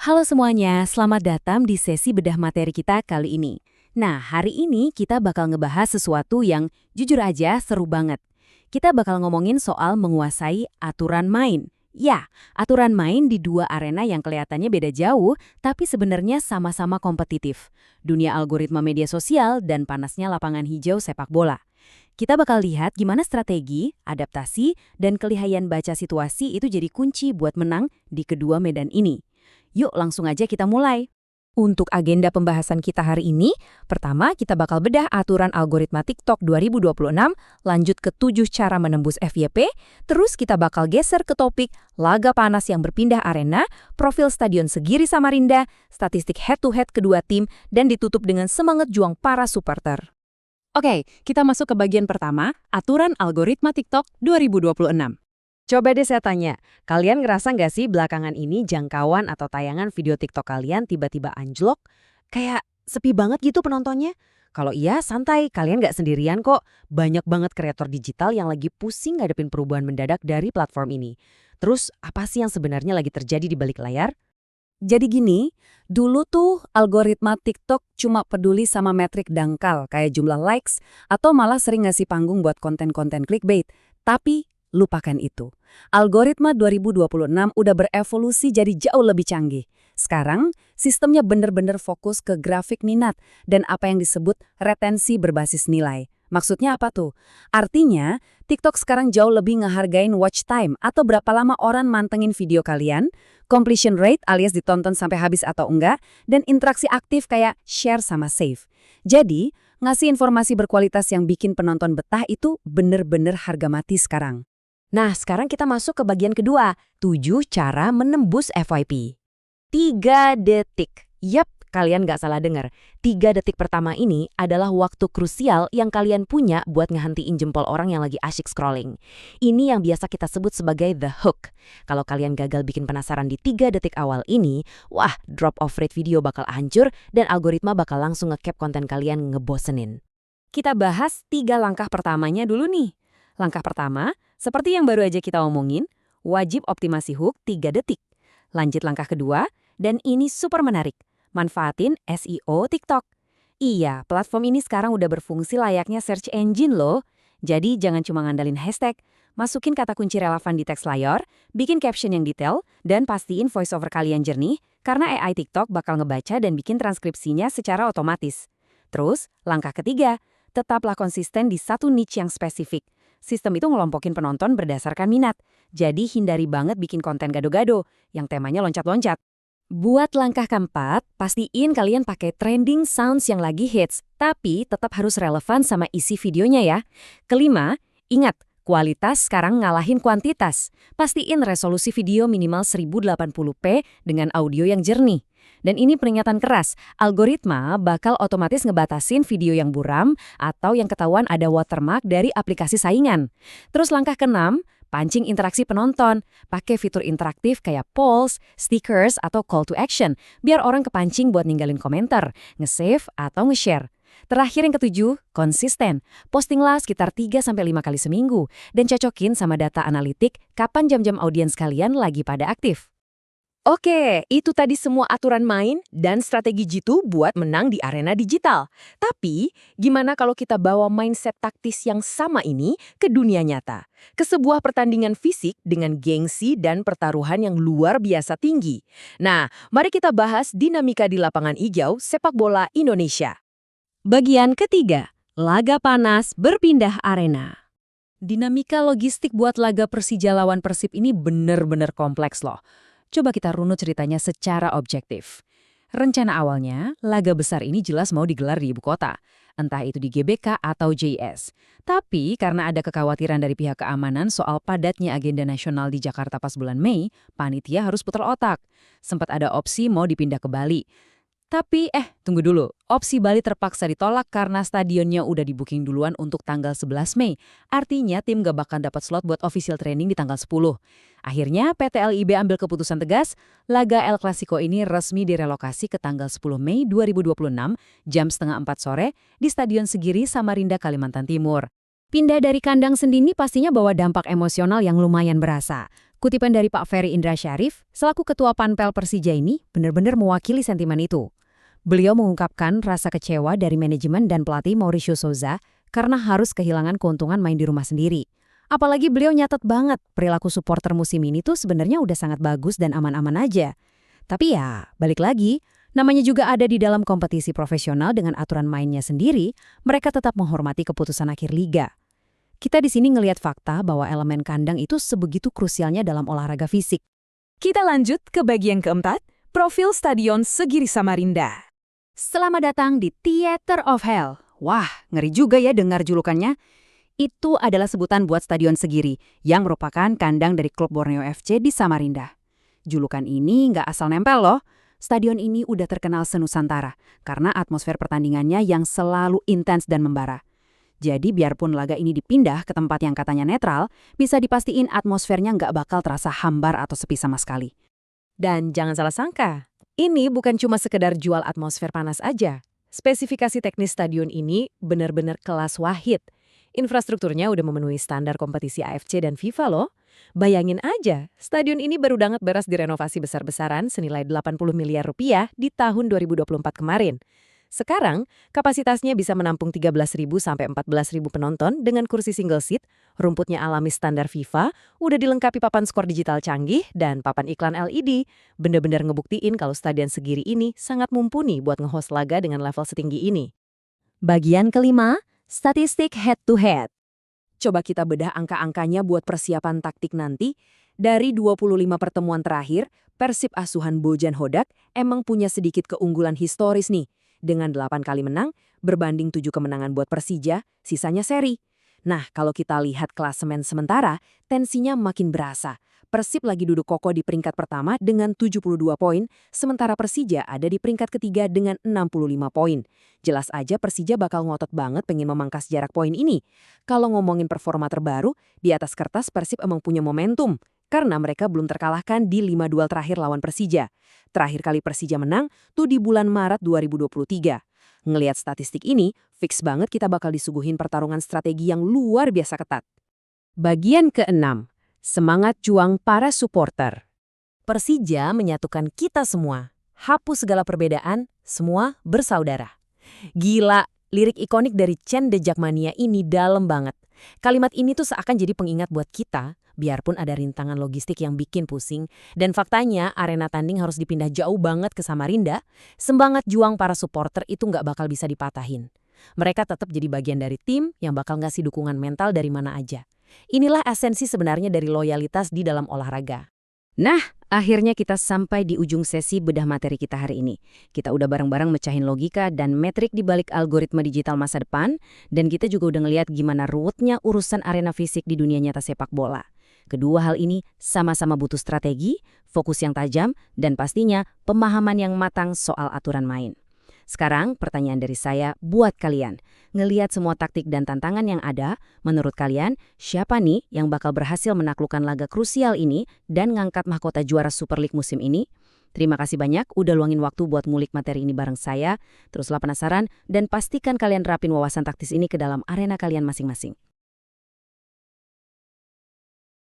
Halo semuanya, selamat datang di sesi bedah materi kita kali ini. Nah, hari ini kita bakal ngebahas sesuatu yang jujur aja seru banget. Kita bakal ngomongin soal menguasai aturan main. Ya, aturan main di dua arena yang kelihatannya beda jauh, tapi sebenarnya sama-sama kompetitif. Dunia algoritma media sosial dan panasnya lapangan hijau sepak bola. Kita bakal lihat gimana strategi, adaptasi, dan kelihayan baca situasi itu jadi kunci buat menang di kedua medan ini. Yuk langsung aja kita mulai. Untuk agenda pembahasan kita hari ini, pertama kita bakal bedah aturan algoritma TikTok 2026, lanjut ke 7 cara menembus FYP, terus kita bakal geser ke topik laga panas yang berpindah arena, profil Stadion Segiri Samarinda, statistik head-to-head kedua tim, dan ditutup dengan semangat juang para supporter. Oke, kita masuk ke bagian pertama, aturan algoritma TikTok 2026. Coba deh saya tanya, kalian ngerasa nggak sih belakangan ini jangkauan atau tayangan video TikTok kalian tiba-tiba anjlok? Kayak sepi banget gitu penontonnya? Kalau iya, santai, kalian nggak sendirian kok. Banyak banget kreator digital yang lagi pusing ngadepin perubahan mendadak dari platform ini. Terus, apa sih yang sebenarnya lagi terjadi di balik layar? Jadi gini, dulu tuh algoritma TikTok cuma peduli sama metrik dangkal kayak jumlah likes atau malah sering ngasih panggung buat konten-konten clickbait. Tapi lupakan itu. Algoritma 2026 udah berevolusi jadi jauh lebih canggih. Sekarang, sistemnya bener-bener fokus ke grafik minat dan apa yang disebut retensi berbasis nilai. Maksudnya apa tuh? Artinya, TikTok sekarang jauh lebih ngehargain watch time atau berapa lama orang mantengin video kalian, completion rate alias ditonton sampai habis atau enggak, dan interaksi aktif kayak share sama save. Jadi, ngasih informasi berkualitas yang bikin penonton betah itu bener-bener harga mati sekarang. Nah, sekarang kita masuk ke bagian kedua, 7 cara menembus FYP. 3 detik. Yap, kalian nggak salah dengar. 3 detik pertama ini adalah waktu krusial yang kalian punya buat ngehentiin jempol orang yang lagi asyik scrolling. Ini yang biasa kita sebut sebagai the hook. Kalau kalian gagal bikin penasaran di 3 detik awal ini, wah, drop off rate video bakal hancur dan algoritma bakal langsung nge-cap konten kalian ngebosenin. Kita bahas 3 langkah pertamanya dulu nih. Langkah pertama, seperti yang baru aja kita omongin, wajib optimasi hook 3 detik. Lanjut langkah kedua, dan ini super menarik, manfaatin SEO TikTok. Iya, platform ini sekarang udah berfungsi layaknya search engine loh. Jadi jangan cuma ngandalin hashtag, masukin kata kunci relevan di teks layar, bikin caption yang detail, dan pastiin voiceover kalian jernih, karena AI TikTok bakal ngebaca dan bikin transkripsinya secara otomatis. Terus, langkah ketiga, tetaplah konsisten di satu niche yang spesifik. Sistem itu ngelompokin penonton berdasarkan minat, jadi hindari banget bikin konten gado-gado yang temanya loncat-loncat. Buat langkah keempat, pastiin kalian pakai trending sounds yang lagi hits, tapi tetap harus relevan sama isi videonya ya. Kelima, ingat, kualitas sekarang ngalahin kuantitas. Pastiin resolusi video minimal 1080p dengan audio yang jernih. Dan ini peringatan keras, algoritma bakal otomatis ngebatasin video yang buram atau yang ketahuan ada watermark dari aplikasi saingan. Terus langkah keenam, pancing interaksi penonton. Pakai fitur interaktif kayak polls, stickers, atau call to action, biar orang kepancing buat ninggalin komentar, nge-save, atau nge-share. Terakhir yang ketujuh, konsisten. Postinglah sekitar 3-5 kali seminggu, dan cocokin sama data analitik kapan jam-jam audiens kalian lagi pada aktif. Oke, itu tadi semua aturan main dan strategi jitu buat menang di arena digital. Tapi, gimana kalau kita bawa mindset taktis yang sama ini ke dunia nyata? Ke sebuah pertandingan fisik dengan gengsi dan pertaruhan yang luar biasa tinggi. Nah, mari kita bahas dinamika di lapangan hijau sepak bola Indonesia. Bagian ketiga, laga panas berpindah arena. Dinamika logistik buat laga Persija lawan Persib ini bener-bener kompleks loh. Coba kita runut ceritanya secara objektif. Rencana awalnya, laga besar ini jelas mau digelar di ibu kota, entah itu di GBK atau JS. Tapi karena ada kekhawatiran dari pihak keamanan soal padatnya agenda nasional di Jakarta pas bulan Mei, panitia harus putar otak. Sempat ada opsi mau dipindah ke Bali. Tapi tunggu dulu, opsi Bali terpaksa ditolak karena stadionnya udah di-booking duluan untuk tanggal 11 Mei. Artinya tim gak bakal dapat slot buat official training di tanggal 10. Akhirnya PT LIB ambil keputusan tegas, laga El Clasico ini resmi direlokasi ke tanggal 10 Mei 2026 jam 3:30 sore di Stadion Segiri Samarinda, Kalimantan Timur. Pindah dari kandang sendiri pastinya bawa dampak emosional yang lumayan berasa. Kutipan dari Pak Ferry Indra Syarif, selaku Ketua Panpel Persija ini benar-benar mewakili sentimen itu. Beliau mengungkapkan rasa kecewa dari manajemen dan pelatih Mauricio Souza karena harus kehilangan keuntungan main di rumah sendiri. Apalagi beliau nyatet banget perilaku supporter musim ini tuh sebenarnya udah sangat bagus dan aman-aman aja. Tapi ya, balik lagi, namanya juga ada di dalam kompetisi profesional dengan aturan mainnya sendiri, mereka tetap menghormati keputusan akhir liga. Kita di sini ngelihat fakta bahwa elemen kandang itu sebegitu krusialnya dalam olahraga fisik. Kita lanjut ke bagian keempat, profil Stadion Segiri Samarinda. Selamat datang di Theater of Hell. Wah, ngeri juga ya dengar julukannya. Itu adalah sebutan buat Stadion Segiri, yang merupakan kandang dari klub Borneo FC di Samarinda. Julukan ini nggak asal nempel loh. Stadion ini udah terkenal senusantara, karena atmosfer pertandingannya yang selalu intens dan membara. Jadi biarpun laga ini dipindah ke tempat yang katanya netral, bisa dipastiin atmosfernya nggak bakal terasa hambar atau sepi sama sekali. Dan jangan salah sangka, ini bukan cuma sekedar jual atmosfer panas aja. Spesifikasi teknis stadion ini benar-benar kelas wahid. Infrastrukturnya udah memenuhi standar kompetisi AFC dan FIFA loh. Bayangin aja, stadion ini baru banget beres direnovasi besar-besaran senilai 80 miliar rupiah di tahun 2024 kemarin. Sekarang, kapasitasnya bisa menampung 13.000 sampai 14.000 penonton dengan kursi single seat, rumputnya alami standar FIFA, udah dilengkapi papan skor digital canggih, dan papan iklan LED. Bener-bener ngebuktiin kalau Stadion Segiri ini sangat mumpuni buat nge-host laga dengan level setinggi ini. Bagian kelima, statistik head-to-head. Coba kita bedah angka-angkanya buat persiapan taktik nanti. Dari 25 pertemuan terakhir, Persib asuhan Bojan Hodak emang punya sedikit keunggulan historis nih. Dengan 8 kali menang, berbanding 7 kemenangan buat Persija, sisanya seri. Nah, kalau kita lihat klasemen sementara, tensinya makin berasa. Persib lagi duduk kokoh di peringkat pertama dengan 72 poin, sementara Persija ada di peringkat ketiga dengan 65 poin. Jelas aja Persija bakal ngotot banget pengen memangkas jarak poin ini. Kalau ngomongin performa terbaru, di atas kertas Persib emang punya momentum, karena mereka belum terkalahkan di 5 duel terakhir lawan Persija. Terakhir kali Persija menang tuh di bulan Maret 2023. Ngelihat statistik ini, fix banget kita bakal disuguhin pertarungan strategi yang luar biasa ketat. Bagian keenam, semangat juang para supporter. Persija menyatukan kita semua. Hapus segala perbedaan, semua bersaudara. Gila, lirik ikonik dari Chen The Jackmania ini dalam banget. Kalimat ini tuh seakan jadi pengingat buat kita, biarpun ada rintangan logistik yang bikin pusing, dan faktanya arena tanding harus dipindah jauh banget ke Samarinda, semangat juang para supporter itu nggak bakal bisa dipatahin. Mereka tetap jadi bagian dari tim yang bakal ngasih dukungan mental dari mana aja. Inilah esensi sebenarnya dari loyalitas di dalam olahraga. Nah, akhirnya kita sampai di ujung sesi bedah materi kita hari ini. Kita udah bareng-bareng mecahin logika dan metrik di balik algoritma digital masa depan, dan kita juga udah ngeliat gimana ruwetnya urusan arena fisik di dunia nyata sepak bola. Kedua hal ini sama-sama butuh strategi, fokus yang tajam, dan pastinya pemahaman yang matang soal aturan main. Sekarang pertanyaan dari saya buat kalian. Ngelihat semua taktik dan tantangan yang ada, menurut kalian siapa nih yang bakal berhasil menaklukkan laga krusial ini dan ngangkat mahkota juara Super League musim ini? Terima kasih banyak udah luangin waktu buat ngulik materi ini bareng saya. Teruslah penasaran dan pastikan kalian terapin wawasan taktis ini ke dalam arena kalian masing-masing.